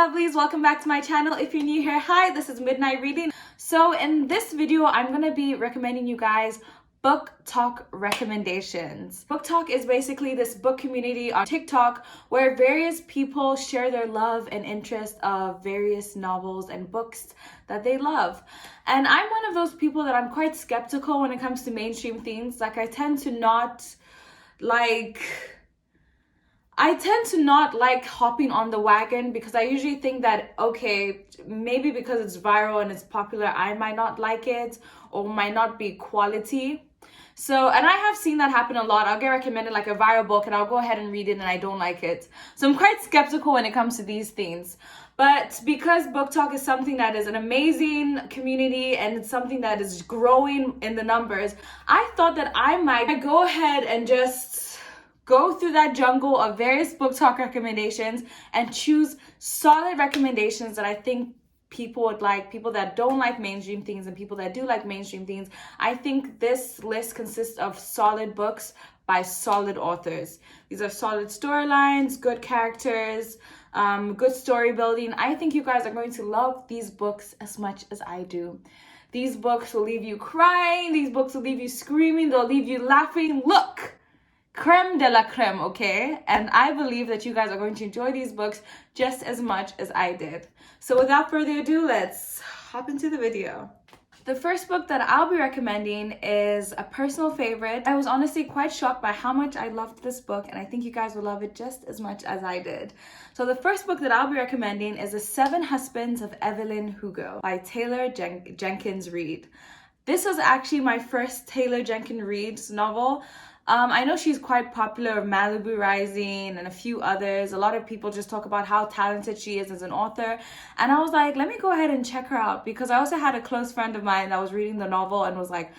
lovelies, welcome back to my channel. If you're new here, hi, this is Midnight Reading. So in this video, I'm gonna be recommending you guys book talk recommendations. Book talk is basically this book community on TikTok where various people share their love and interest of various novels and books that they love. And I'm one of those people that I'm quite skeptical when it comes to mainstream things. Like I tend to not like hopping on the wagon because I usually think that, okay, maybe because it's viral and it's popular, I might not like it or might not be quality. So, and I have seen that happen a lot. I'll get recommended like a viral book and I'll go ahead and read it and I don't like it. So I'm quite skeptical when it comes to these things. But because book talk is something that is an amazing community and it's something that is growing in the numbers, I thought that I might go ahead and just go through that jungle of various book talk recommendations and choose solid recommendations that I think people would like, people that don't like mainstream things and people that do like mainstream things. I think this list consists of solid books by solid authors. These are solid storylines, good characters, good story building. I think you guys are going to love these books as much as I do. These books will leave you crying. These books will leave you screaming. They'll leave you laughing. Look! Creme de la creme, okay? And I believe that you guys are going to enjoy these books just as much as I did. So without further ado, let's hop into the video. The first book that I'll be recommending is a personal favorite. I was honestly quite shocked by how much I loved this book, and I think you guys will love it just as much as I did. So the first book that I'll be recommending is The Seven Husbands of Evelyn Hugo by Taylor Jenkins Reid. This was actually my first Taylor Jenkins Reid novel. I know she's quite popular, Malibu Rising and a few others. A lot of people just talk about how talented she is as an author. And I was like, let me go ahead and check her out, because I also had a close friend of mine that was reading the novel and was like,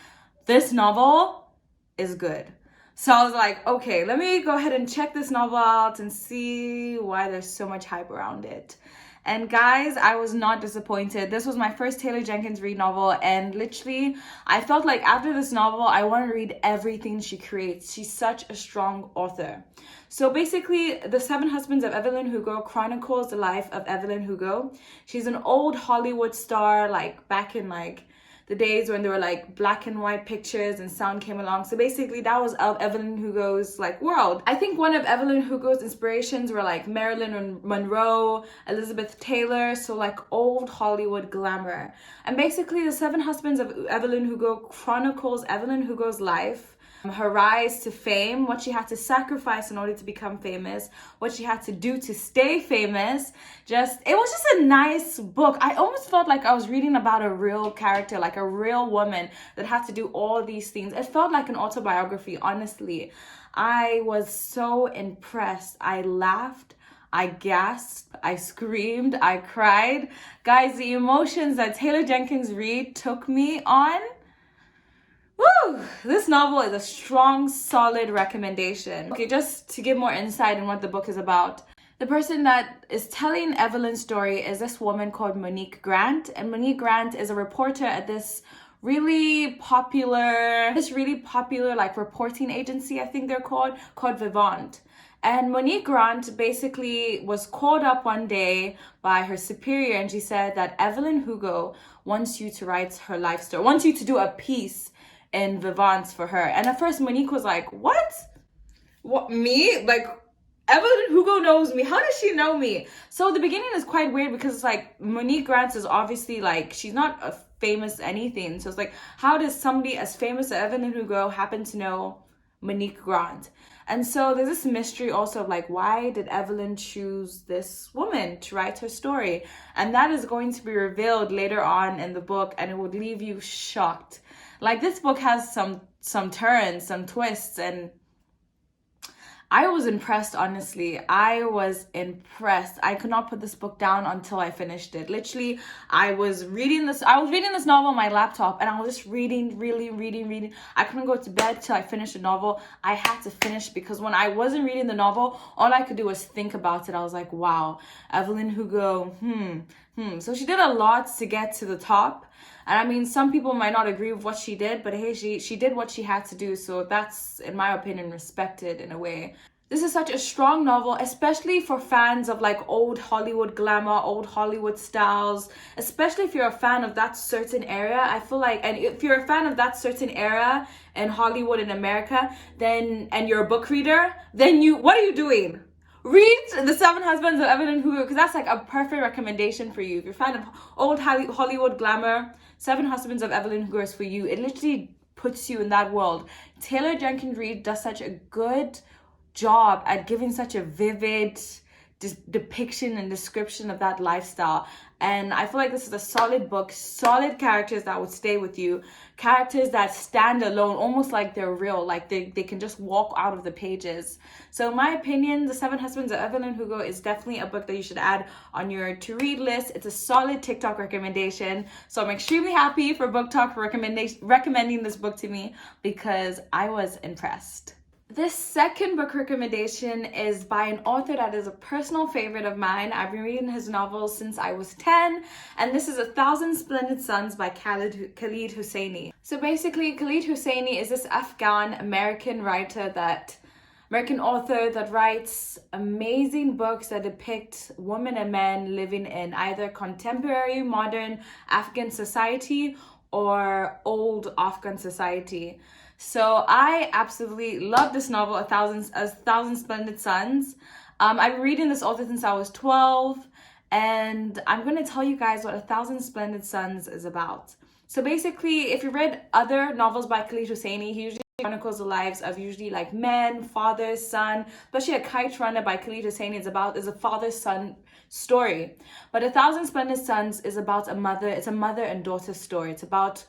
this novel is good. So I was like, okay, let me go ahead and check this novel out and see why there's so much hype around it. And guys, I was not disappointed. This was my first Taylor Jenkins Reid novel, and literally I felt like after this novel I want to read everything she creates. She's such a strong author. So basically, The Seven Husbands of Evelyn Hugo chronicles the life of Evelyn Hugo. She's an old Hollywood star, like back in like the days when there were like black and white pictures and sound came along. So basically that was of Evelyn Hugo's like world. I think one of Evelyn Hugo's inspirations were like Marilyn Monroe, Elizabeth Taylor, so like old Hollywood glamour. And basically The Seven Husbands of Evelyn Hugo chronicles Evelyn Hugo's life, her rise to fame, what she had to sacrifice in order to become famous, what she had to do to stay famous. It was just a nice book. I almost felt like I was reading about a real character, like a real woman that had to do all these things. It felt like an autobiography, honestly. I was so impressed. I laughed, I gasped, I screamed, I cried. Guys, the emotions that Taylor Jenkins Reid took me on, woo! This novel is a strong, solid recommendation. Okay, just to give more insight in what the book is about. The person that is telling Evelyn's story is this woman called Monique Grant. And Monique Grant is a reporter at this really popular like reporting agency, I think they're called Vivant. And Monique Grant basically was called up one day by her superior, and she said that Evelyn Hugo wants you to write her life story, wants you to do a piece in Vivant for her. And at first Monique was like, what, me? Like, Evelyn Hugo knows me. How does she know me? So the beginning is quite weird because it's like Monique Grant is obviously like, she's not a famous anything. So it's like, how does somebody as famous as Evelyn Hugo happen to know Monique Grant? And so there's this mystery also of like, why did Evelyn choose this woman to write her story? And that is going to be revealed later on in the book, and it will leave you shocked. Like, this book has some turns, some twists, and I was impressed, honestly. I was impressed. I could not put this book down until I finished it. Literally, I was reading this novel on my laptop, and I was just reading. I couldn't go to bed till I finished the novel. I had to finish, because when I wasn't reading the novel, all I could do was think about it. I was like, wow, Evelyn Hugo, So she did a lot to get to the top. And I mean, some people might not agree with what she did, but hey, she did what she had to do. So that's, in my opinion, respected in a way. This is such a strong novel, especially for fans of like old Hollywood glamour, old Hollywood styles, especially if you're a fan of that certain era. I feel like, and if you're a fan of that certain era in Hollywood in America, then, and you're a book reader, then what are you doing? Read The Seven Husbands of Evelyn Hugo, because that's like a perfect recommendation for you. If you're a fan of old Hollywood glamour, Seven Husbands of Evelyn Hugo is for you. It literally puts you in that world. Taylor Jenkins Reid does such a good job at giving such a vivid depiction and description of that lifestyle, and I feel like this is a solid book, solid characters that would stay with you, characters that stand alone, almost like they're real, like they can just walk out of the pages. So in my opinion, The Seven Husbands of Evelyn Hugo is definitely a book that you should add on your to read list. It's a solid TikTok recommendation, so I'm extremely happy for BookTok recommending this book to me, because I was impressed. This second book recommendation is by an author that is a personal favorite of mine. I've been reading his novels since I was 10, and this is A Thousand Splendid Suns by Khaled Hosseini. So basically, Khaled Hosseini is this Afghan-American American author that writes amazing books that depict women and men living in either contemporary, modern Afghan society or old Afghan society. So I absolutely love this novel, A Thousand Splendid Suns. I've been reading this author since I was 12, and I'm going to tell you guys what A Thousand Splendid Suns is about. So basically, if you read other novels by Khaled Hosseini, he usually chronicles the lives of usually like men, father, son, especially A Kite Runner by Khaled Hosseini is a father-son story. But A Thousand Splendid Suns is about it's a mother and daughter story. It's about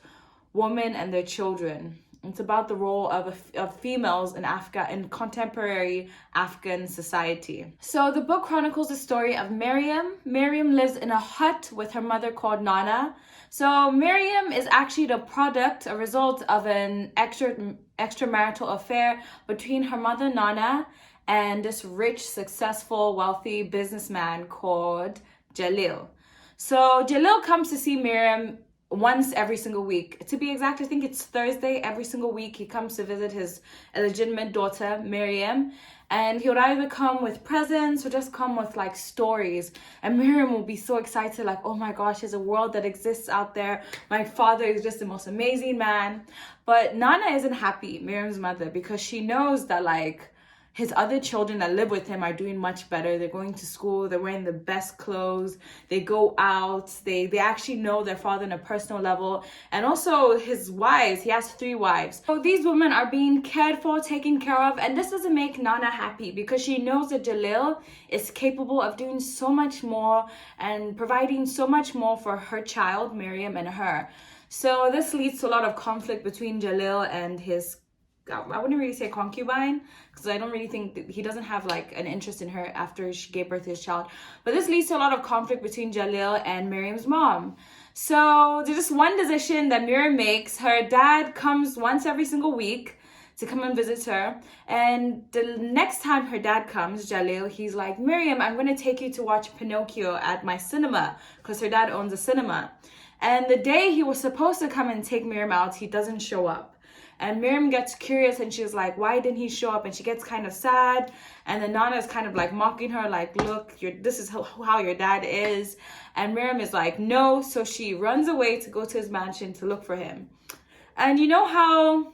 women and their children. It's about the role of females in contemporary Afghan society. So the book chronicles the story of Miriam. Miriam lives in a hut with her mother called Nana. So Miriam is actually a result of an extramarital affair between her mother Nana and this rich, successful, wealthy businessman called Jalil. So Jalil comes to see Miriam once every single week. To be exact, I think it's Thursday every single week. He comes to visit his illegitimate daughter, Miriam, and he would either come with presents or just come with like stories. And Miriam will be so excited, like, oh my gosh, there's a world that exists out there. My father is just the most amazing man. But Nana isn't happy, Miriam's mother, because she knows that like his other children that live with him are doing much better. They're going to school, they're wearing the best clothes, they go out, they actually know their father on a personal level. And also his wives, he has 3 wives. So these women are being cared for, taken care of, and this doesn't make Nana happy because she knows that Jalil is capable of doing so much more and providing so much more for her child, Miriam, and her. So this leads to a lot of conflict between Jalil and his, I wouldn't really say concubine, because I don't really think that he doesn't have like an interest in her after she gave birth to his child. But this leads to a lot of conflict between Jalil and Miriam's mom. So there's just one decision that Miriam makes. Her dad comes once every single week to come and visit her. And the next time her dad comes, Jalil, he's like, Miriam, I'm going to take you to watch Pinocchio at my cinema, because her dad owns a cinema. And the day he was supposed to come and take Miriam out, he doesn't show up. And Miriam gets curious and she's like, why didn't he show up? And she gets kind of sad. And then Nana is kind of like mocking her, like, look, this is how your dad is. And Miriam is like, no. So she runs away to go to his mansion to look for him. And you know how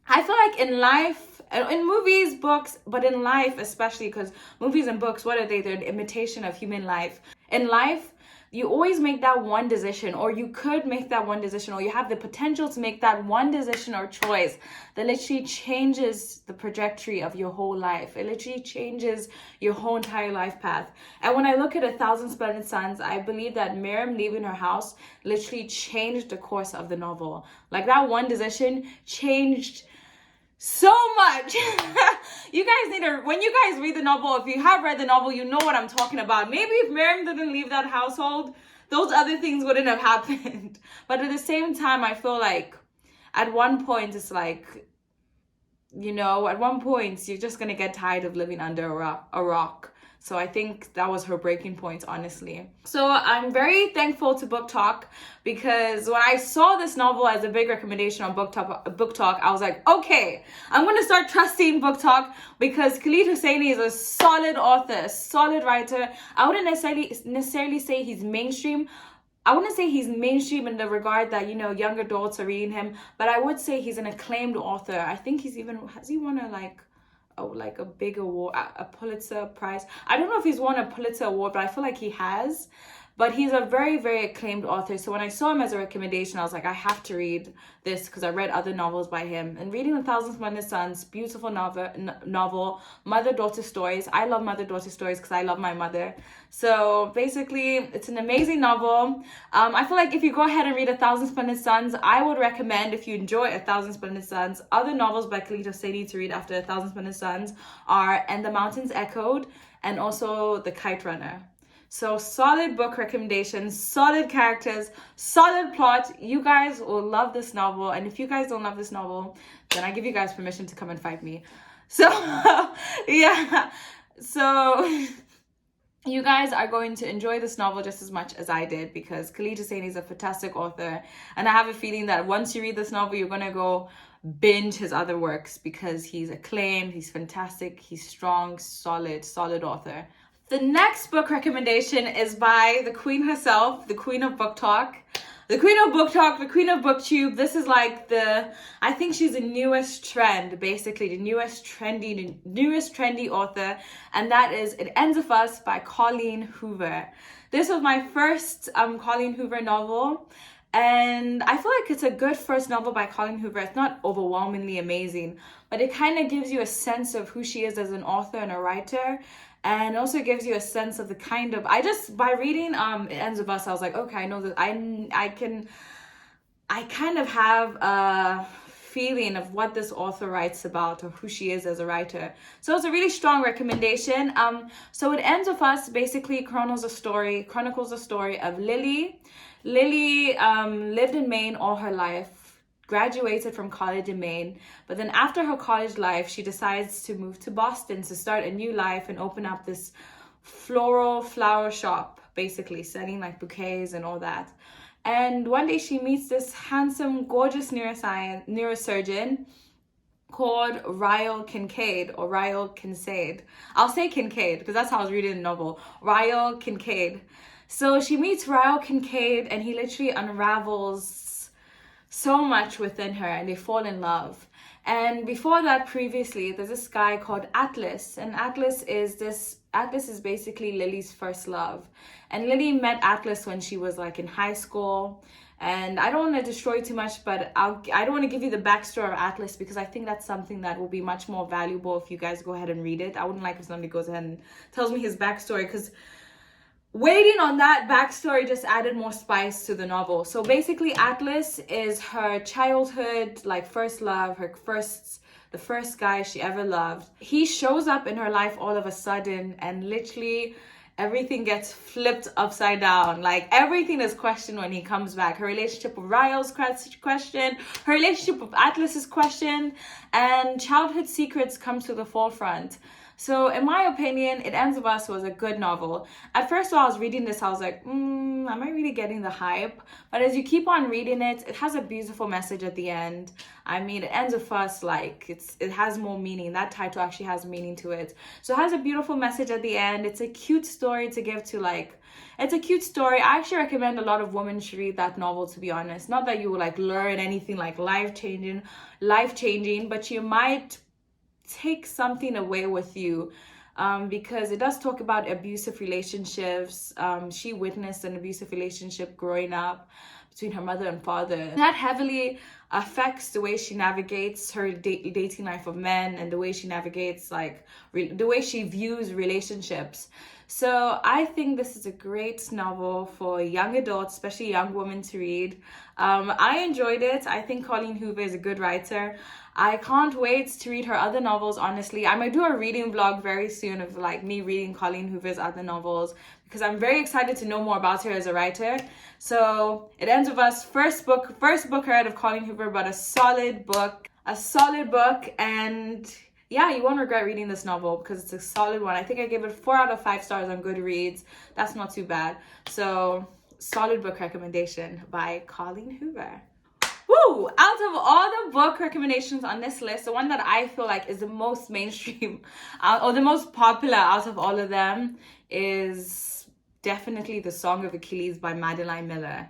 I feel like in life, in movies, books, but in life especially, because movies and books, what are they? They're an imitation of human life. In life, you always make that one decision, or you could make that one decision, or you have the potential to make that one decision or choice that literally changes the trajectory of your whole life. It literally changes your whole entire life path. And when I look at A Thousand Splendid Suns, I believe that Miriam leaving her house literally changed the course of the novel. Like that one decision changed so much. You guys need to, when you guys read the novel, if you have read the novel, you know what I'm talking about. Maybe if Miriam didn't leave that household, those other things wouldn't have happened. But at the same time, I feel like at one point it's like, you know, at one point you're just gonna get tired of living under a rock. So I think that was her breaking point, honestly. So I'm very thankful to BookTok, because when I saw this novel as a big recommendation on BookTok, I was like, okay, I'm going to start trusting BookTok, because Khalid Hosseini is a solid author, a solid writer. I wouldn't necessarily say he's mainstream. I wouldn't say he's mainstream in the regard that, you know, young adults are reading him, but I would say he's an acclaimed author. I think has he won a big award, a Pulitzer Prize? I don't know if he's won a Pulitzer Award, but I feel like he has. But he's a very, very acclaimed author. So when I saw him as a recommendation, I was like, I have to read this, because I read other novels by him. And reading A Thousand Splendid Suns, beautiful novel, mother-daughter stories. I love mother-daughter stories because I love my mother. So basically, it's an amazing novel. I feel like if you go ahead and read A Thousand Splendid Suns, I would recommend, if you enjoy A Thousand Splendid Suns, other novels by Khalid Hosseini to read after A Thousand Splendid Suns are And the Mountains Echoed, and also The Kite Runner. So solid book recommendations, solid characters, solid plot. You guys will love this novel. And if you guys don't love this novel, then I give you guys permission to come and fight me. So yeah, so you guys are going to enjoy this novel just as much as I did, because Khalid Hosseini is a fantastic author. And I have a feeling that once you read this novel, you're going to go binge his other works, because he's acclaimed, he's fantastic, he's strong, solid author. The next book recommendation is by the queen herself, the queen of BookTok. The queen of BookTok, the queen of BookTube. This is like I think she's the newest trend, basically, the newest trendy author. And that is It Ends With Us by Colleen Hoover. This was my first Colleen Hoover novel. And I feel like it's a good first novel by Colleen Hoover. It's not overwhelmingly amazing, but it kind of gives you a sense of who she is as an author and a writer. And also gives you a sense of the kind of, by reading It Ends With Us, I was like, okay, I know that I kind of have a feeling of what this author writes about, or who she is as a writer. So it's a really strong recommendation. So It Ends With Us basically chronicles the story of Lily. Lily lived in Maine all her life, graduated from college in Maine, but then after her college life, she decides to move to Boston to start a new life and open up this flower shop, basically selling like bouquets and all that. And one day she meets this handsome, gorgeous neurosurgeon called Ryle Kincaid, or Ryle Kincaid. I'll say Kincaid because that's how I was reading the novel. Ryle Kincaid. So she meets Ryle Kincaid, and he literally unravels so much within her, and they fall in love. And before that, previously, there's this guy called Atlas, and Atlas is basically Lily's first love. And Lily met Atlas when she was like in high school. And I don't want to destroy too much, but I don't want to give you the backstory of Atlas, because I think that's something that will be much more valuable if you guys go ahead and read it. I wouldn't like if somebody goes ahead and tells me his backstory, because waiting on that backstory just added more spice to the novel. So basically, Atlas is her childhood, like, first love, the first guy she ever loved. He shows up in her life all of a sudden, and literally everything gets flipped upside down. Like, everything is questioned when he comes back. Her relationship with Ryle's questioned, her relationship with Atlas is questioned, and childhood secrets come to the forefront. So in my opinion, It Ends With Us was a good novel. At first, while I was reading this, I was like, am I really getting the hype? But as you keep on reading it, it has a beautiful message at the end. I mean, It Ends With Us, like, it has more meaning. That title actually has meaning to it. So it has a beautiful message at the end. It's a cute story to give to, like, it's a cute story. I actually recommend a lot of women should read that novel, to be honest. Not that you will, like, learn anything, like, life-changing, but you might take something away with you, because it does talk about abusive relationships. She witnessed an abusive relationship growing up between her mother and father. And that heavily affects the way she navigates her dating life of men, and the way she navigates, like, the way she views relationships. So I think this is a great novel for young adults, especially young women, to read. I enjoyed it. I think Colleen Hoover is a good writer. I can't wait to read her other novels, honestly. I might do a reading vlog very soon of, like, me reading Colleen Hoover's other novels, because I'm very excited to know more about her as a writer. So It Ends With Us, first book I read of Colleen Hoover, but a solid book. And yeah, you won't regret reading this novel because it's a solid one. I think I gave it 4 out of 5 stars on Goodreads. That's not too bad. So, solid book recommendation by Colleen Hoover. Woo! Out of all the book recommendations on this list, the one that I feel like is the most mainstream or the most popular out of all of them is definitely The Song of Achilles by Madeline Miller.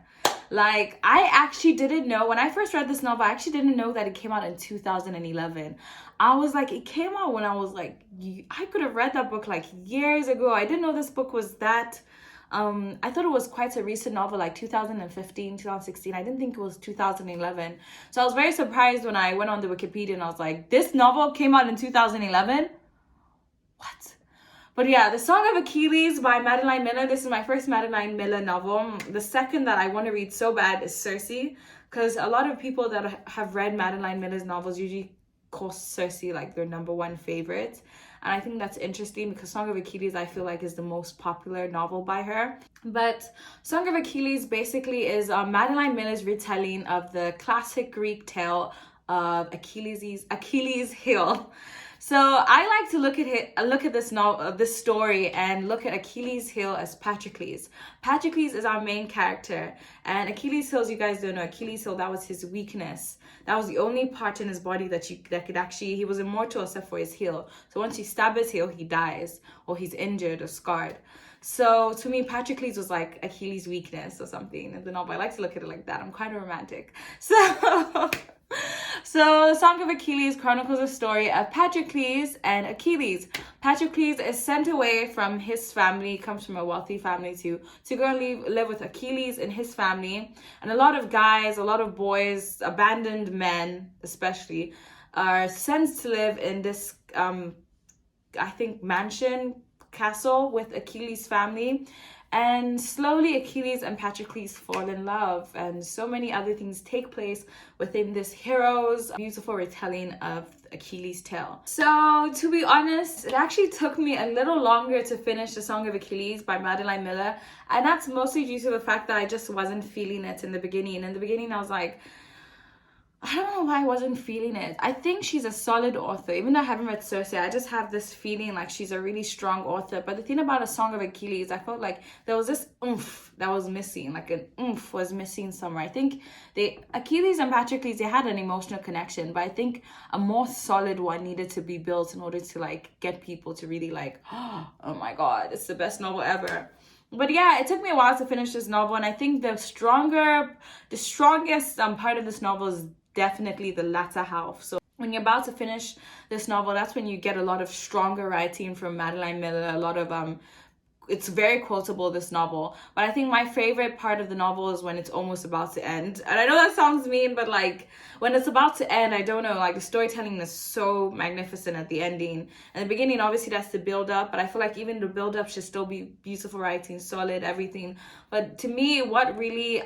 Like, I actually didn't know, when I first read this novel, I actually didn't know that it came out in 2011. I was like, it came out when I was like, I could have read that book like years ago. I didn't know this book was that, I thought it was quite a recent novel, like 2015, 2016. I didn't think it was 2011. So I was very surprised when I went on the Wikipedia and I was like, this novel came out in 2011? What? But yeah, The Song of Achilles by Madeline Miller. This is my first Madeline Miller novel. The second that I want to read so bad is Circe, because a lot of people that have read Madeline Miller's novels usually call Circe like their number one favorite. And I think that's interesting because Song of Achilles, I feel like, is the most popular novel by her. But Song of Achilles basically is Madeline Miller's retelling of the classic Greek tale of Achilles' heel. So I like to look at this story and look at Achilles' heel as Patroclus. Patroclus is our main character, and Achilles' heel, as you guys don't know, Achilles' heel, that was his weakness. That was the only part in his body that could actually, he was immortal except for his heel. So once you stab his heel, he dies, or he's injured or scarred. So to me, Patroclus was like Achilles' weakness or something in the novel. I like to look at it like that. I'm kind of romantic. So the Song of Achilles chronicles a story of Patroclus and Achilles. Patroclus is sent away from his family, comes from a wealthy family, to go and live with Achilles and his family. And a lot of guys, a lot of boys, abandoned men especially, are sent to live in this, I think, castle with Achilles' family. And slowly Achilles and Patroclus fall in love, and so many other things take place within this hero's beautiful retelling of Achilles' tale. So to be honest, it actually took me a little longer to finish The Song of Achilles by Madeline Miller, and that's mostly due to the fact that I just wasn't feeling it in the beginning. In the beginning I was like, I don't know why I wasn't feeling it. I think she's a solid author. Even though I haven't read Circe, I just have this feeling like she's a really strong author. But the thing about A Song of Achilles, I felt like there was this oomph that was missing. Like an oomph was missing somewhere. I think Achilles and Patroclus, they had an emotional connection. But I think a more solid one needed to be built in order to like get people to really like, oh my God, it's the best novel ever. But yeah, it took me a while to finish this novel. And I think the strongest part of this novel is definitely the latter half. So when you're about to finish this novel, that's when you get a lot of stronger writing from Madeline Miller. A lot of it's very quotable, this novel. But I think my favorite part of the novel is when it's almost about to end. And I know that sounds mean, but like when it's about to end, I don't know, like the storytelling is so magnificent at the ending. And the beginning, obviously that's the build up, but I feel like even the build up should still be beautiful writing, solid, everything. But to me, what really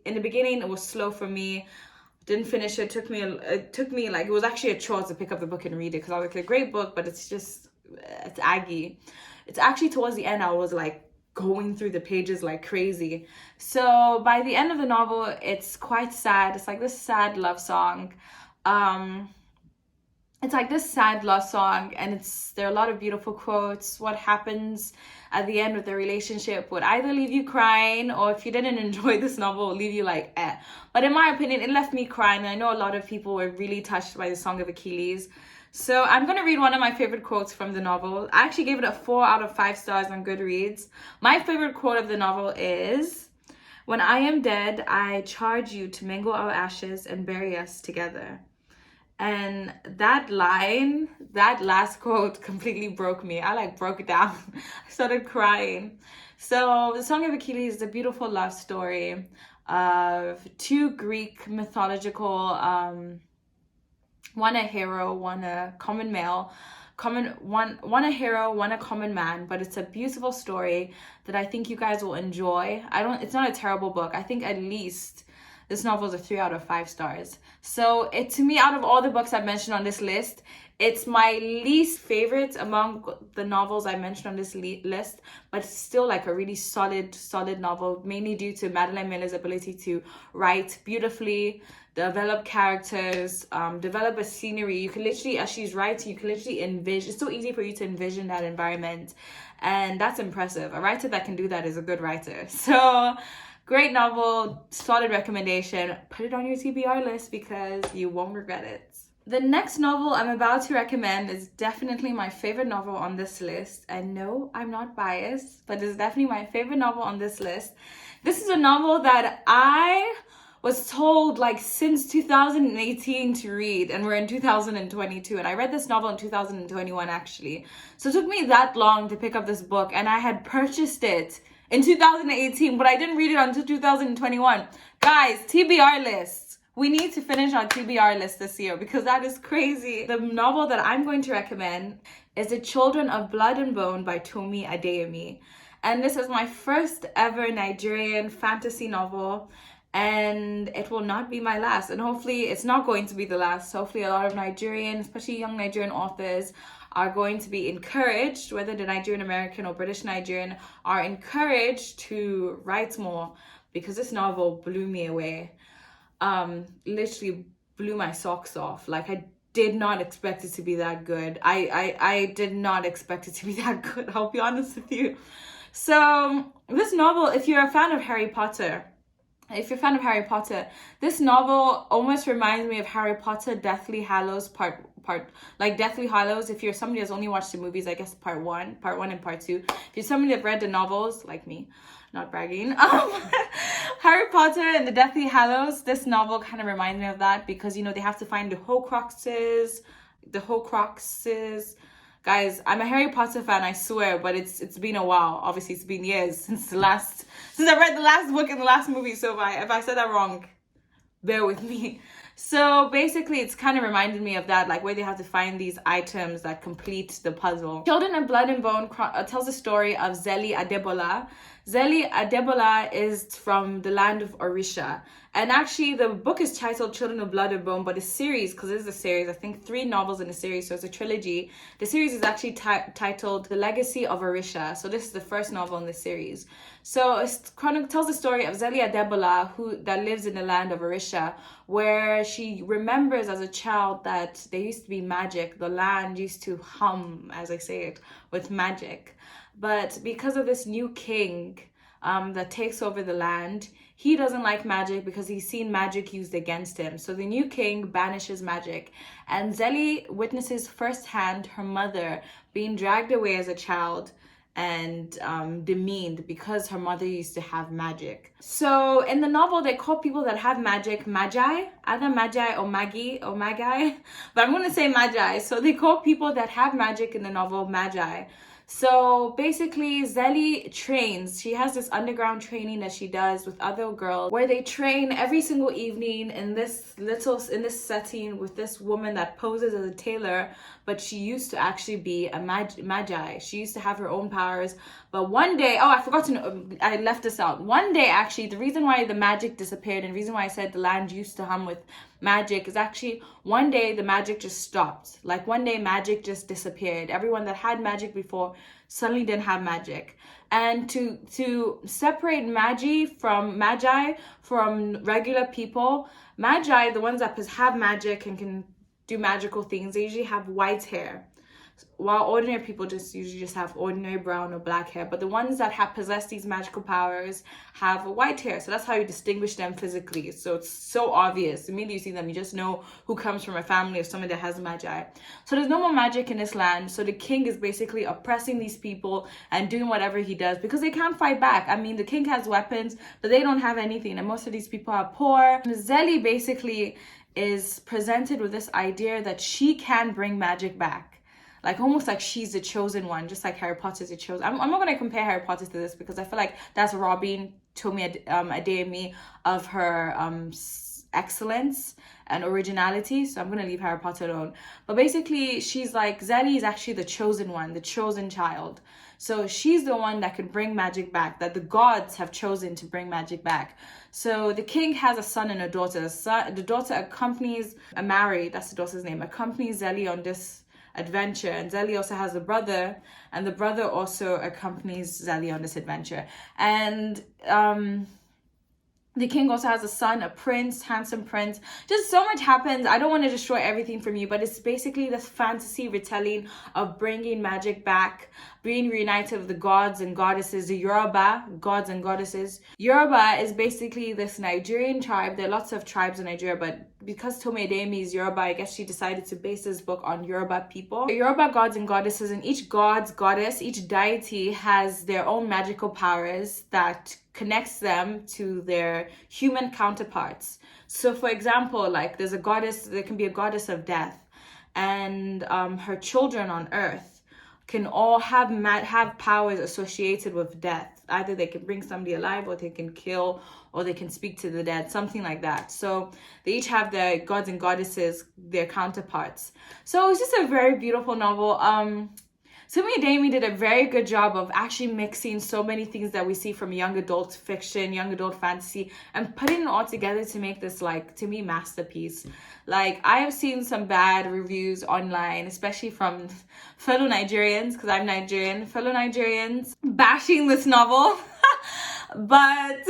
in the beginning, it was slow for me. Didn't finish it. It took me like, it was actually a chore to pick up the book and read it, because I was like, a great book, but it's aggy. It's actually towards the end, I was like going through the pages like crazy. So by the end of the novel, it's quite sad. It's like this sad love song. It's like this sad love song, and there are a lot of beautiful quotes. What happens at the end with the relationship would either leave you crying, or if you didn't enjoy this novel, would leave you like, eh. But in my opinion, it left me crying. And I know a lot of people were really touched by The Song of Achilles. So I'm going to read one of my favorite quotes from the novel. I actually gave it a 4 out of 5 stars on Goodreads. My favorite quote of the novel is, "When I am dead, I charge you to mingle our ashes and bury us together." And that line, that last quote completely broke me. I like broke down. I started crying. So The Song of Achilles is a beautiful love story of two Greek mythological, one a hero, one a common male, one a hero, one a common man. But it's a beautiful story that I think you guys will enjoy. It's not a terrible book. I think at least This novel is a 3 out of 5 stars. So to me, out of all the books I've mentioned on this list, it's my least favorite among the novels I mentioned on this list, but it's still like a really solid novel, mainly due to Madeline Miller's ability to write beautifully, develop characters, develop a scenery. You can literally, as she's writing, you can literally envision. It's so easy for you to envision that environment, and that's impressive. A writer that can do that is a good writer. So great novel, solid recommendation. Put it on your TBR list because you won't regret it. The next novel I'm about to recommend is definitely my favorite novel on this list. And no, I'm not biased, but it's definitely my favorite novel on this list. This is a novel that I was told like since 2018 to read, and we're in 2022, and I read this novel in 2021 actually. So it took me that long to pick up this book, and I had purchased it in 2018, but I didn't read it until 2021. Guys, TBR list. We need to finish our TBR list this year because that is crazy. The novel that I'm going to recommend is The Children of Blood and Bone by Tomi Adeyemi. And this is my first ever Nigerian fantasy novel, and it will not be my last. And hopefully it's not going to be the last. Hopefully a lot of Nigerian, especially young Nigerian authors, are going to be encouraged, whether they're Nigerian American or British Nigerian, are encouraged to write more, because this novel blew me away. Literally blew my socks off. Like, I did not expect it to be that good. I did not expect it to be that good, I'll be honest with you. So this novel, if you're a fan of Harry Potter, this novel almost reminds me of Harry Potter Deathly Hallows part like Deathly Hallows. If you're somebody who's only watched the movies, I guess part one and part two. If you're somebody that read the novels, like me, not bragging, Harry Potter and the Deathly Hallows, this novel kind of reminds me of that, because, you know, they have to find the Horcruxes. Guys, I'm a Harry Potter fan, I swear, but it's been a while. Obviously, it's been years since I read the last book and the last movie. So if I said that wrong, bear with me. So basically, it's kind of reminded me of that, like where they have to find these items that complete the puzzle. Children of Blood and Bone tells the story of Zeli Adebola. Zeli Adebola is from the land of Orisha. And actually, the book is titled Children of Blood and Bone, but the series, because it is a series, I think 3 novels in a series, so it's a trilogy. The series is actually titled The Legacy of Orisha. So this is the first novel in the series. So it tells the story of Zeli Adebola, that lives in the land of Orisha, where she remembers as a child that there used to be magic. The land used to hum, as I say it, with magic. But because of this new king that takes over the land, he doesn't like magic because he's seen magic used against him. So the new king banishes magic. And Zeli witnesses firsthand her mother being dragged away as a child and demeaned because her mother used to have magic. So in the novel, they call people that have magic magi, either magi or magi, but I'm going to say magi. So they call people that have magic in the novel magi. So basically, Zeli trains. She has this underground training that she does with other girls, where they train every single evening in this setting with this woman that poses as a tailor, but she used to actually be a magi. She used to have her own powers. But one day, I left this out. One day, actually, the reason why the magic disappeared and the reason why I said the land used to hum with magic is actually one day the magic just stopped. Like one day magic just disappeared. Everyone that had magic before suddenly didn't have magic. And to separate magi from regular people, magi, the ones that have magic and can do magical things, they usually have white hair, while ordinary people usually just have ordinary brown or black hair. But the ones that possess these magical powers have white hair. So that's how you distinguish them physically. So it's so obvious. Immediately you see them, you just know who comes from a family of someone that has magi. So there's no more magic in this land. So the king is basically oppressing these people and doing whatever he does because they can't fight back. I mean, the king has weapons, but they don't have anything. And most of these people are poor. Zeli basically is presented with this idea that she can bring magic back. Like almost like she's the chosen one, just like Harry Potter's the chosen. I'm not going to compare Harry Potter to this because I feel like that's robbing Tomi Adeyemi of her excellence and originality. So I'm going to leave Harry Potter alone. But basically, she's like, Zeli is actually the chosen one, the chosen child. So she's the one that could bring magic back, that the gods have chosen to bring magic back. So the king has a son and a daughter. The daughter accompanies, married, that's the daughter's name, accompanies Zeli on this adventure, and Zeli also has a brother, and the brother also accompanies Zeli on this adventure. And the king also has a son, a prince, handsome prince. Just so much happens. I don't want to destroy everything from you, but it's basically this fantasy retelling of bringing magic back, being reunited with the gods and goddesses, the Yoruba gods and goddesses. Yoruba is basically this Nigerian tribe. There are lots of tribes in Nigeria, but because Tomi Adeyemi is Yoruba, I guess she decided to base this book on Yoruba people. The Yoruba gods and goddesses, and each goddess, each deity has their own magical powers that connects them to their human counterparts. So for example, like there can be a goddess of death, and her children on earth can all have powers associated with death. Either they can bring somebody alive, or they can kill, or they can speak to the dead, something like that. So they each have their gods and goddesses, their counterparts. So it's just a very beautiful novel. Tomi Adeyemi did a very good job of actually mixing so many things that we see from young adult fiction, young adult fantasy, and putting it all together to make this, like, to me, masterpiece. Like, I have seen some bad reviews online, especially from fellow Nigerians, because I'm Nigerian, fellow Nigerians, bashing this novel. But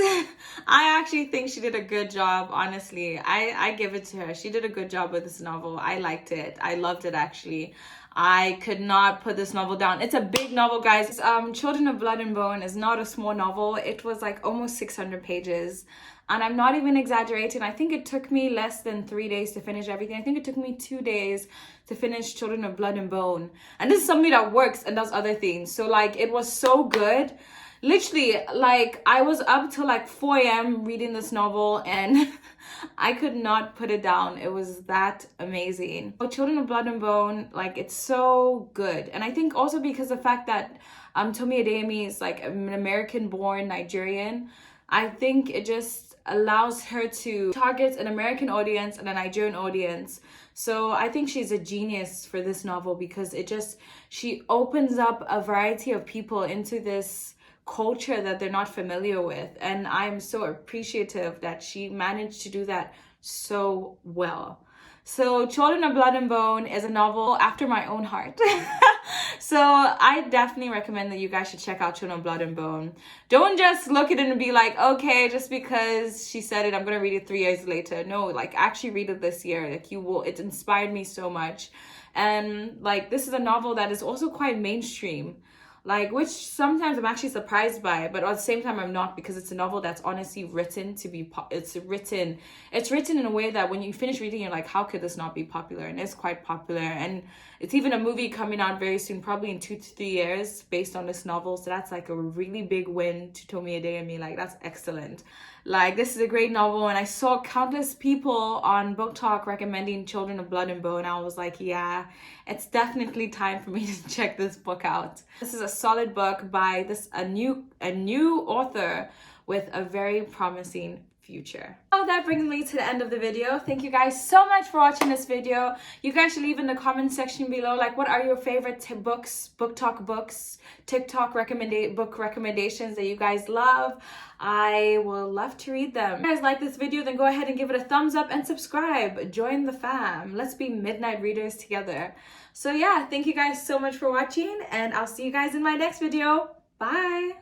I actually think she did a good job, honestly. I give it to her. She did a good job with this novel. I liked it. I loved it, actually. I could not put this novel down. It's a big novel, guys. Children of Blood and Bone is not a small novel. It was like almost 600 pages. And I'm not even exaggerating. I think it took me less than 3 days to finish everything. I think it took me 2 days to finish Children of Blood and Bone. And this is somebody that works and does other things. So, like, it was so good. Literally, like, I was up till like 4 a.m. reading this novel, and I could not put it down. It was that amazing. But Children of Blood and Bone, like, it's so good. And I think also because the fact that Tomi Adeyemi is like an American-born Nigerian, I think it just allows her to target an American audience and a Nigerian audience. So I think she's a genius for this novel, because she opens up a variety of people into this culture that they're not familiar with, and I'm so appreciative that she managed to do that so well. So Children of Blood and Bone is a novel after my own heart. So I definitely recommend that you guys should check out Children of Blood and Bone. Don't just look at it and be like, okay, just because she said it, I'm gonna read it 3 years later. No, like, actually read it this year. Like, you will. It inspired me so much. And like, this is a novel that is also quite mainstream, like, which sometimes I'm actually surprised by, but at the same time I'm not, because it's a novel that's honestly written to be it's written in a way that when you finish reading, you're like, how could this not be popular? And it's quite popular, and it's even a movie coming out very soon, probably in 2 to 3 years, based on this novel. So that's like a really big win to Tomi Adeyemi. Like, that's excellent. Like, this is a great novel, and I saw countless people on Book Talk recommending Children of Blood and Bone. I was like, yeah, it's definitely time for me to check this book out. This is a solid book by a new author with a very promising future. So that brings me to the end of the video. Thank you guys so much for watching this video. You guys should leave in the comment section below, like, what are your favorite books, Book Talk books, TikTok book recommendations that you guys love. I will love to read them. If you guys like this video, then go ahead and give it a thumbs up and subscribe. Join the fam. Let's be midnight readers together. So yeah, thank you guys so much for watching, and I'll see you guys in my next video. Bye.